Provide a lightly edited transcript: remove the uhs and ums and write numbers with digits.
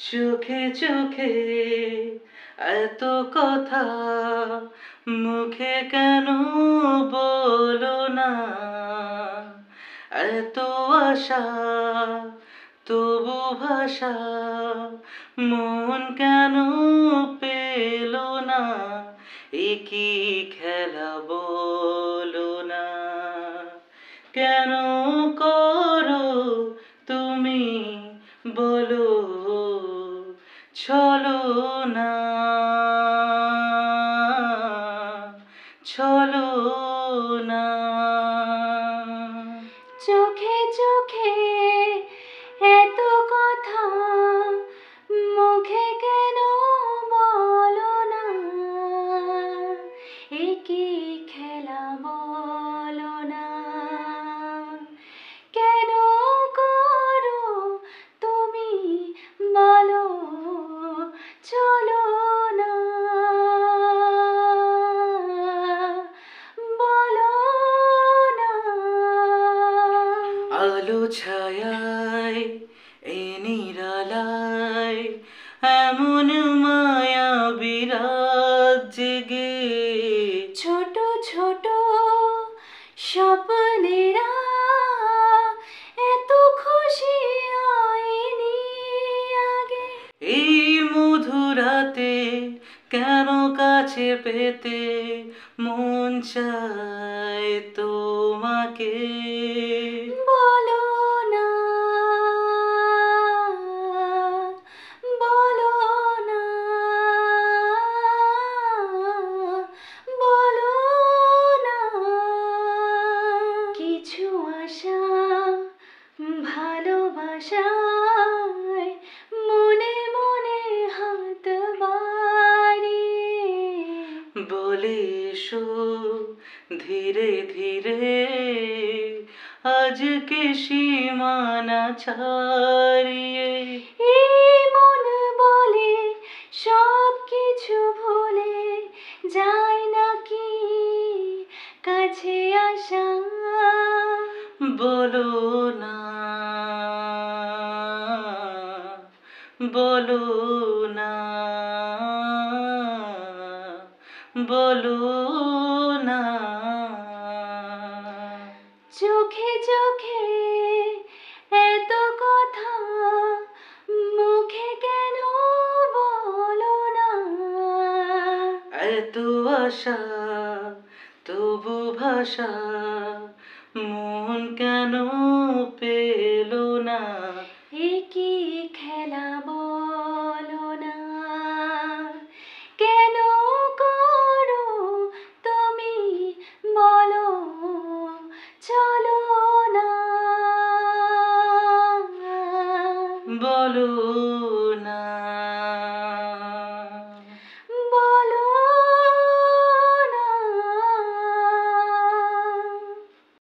চোখে চোখে এত কথা মুখে কেন বলো না? এত আশা তবু ভাষা মন কেন পেল না? এ কি খেলা বলো না? কেন করো তুমি বলো চলো না, চলো না। চোখে চোখে এত কথা মুখে কেন বলো না? এ কি খেলা বলো না? কেন করো তুমি বলো চলো না, বলো না। আলো ছায়ায় এ নিরালায় এমন মায়া বিরাজ জেগে ছোট ছোট স্বপ্নেরা এত খুশি হয়নি আগে। এই মধুরাতে কেন কাছে পেতে মন চায় তোমাকে? বলো না, বলো না, বলো না। কিছু আশা ভালোবাসায় মনে মনে হাত বাড়িয়ে বলে এসো ধীরে ধীরে আজকে সীমানা ছাড়িয়ে। এই মন বলে সব কিছু ভুলে যায় নাকি কাছে আসা? বলো না, বলো না, বলো না। চোখে চোখে এত কথা মুখে কেন বলো না? এত আশা তবু ভাষা মন কেন পেল না? এ কি খেলা বলো না? কেন করো তুমি বলো চলো না, বলো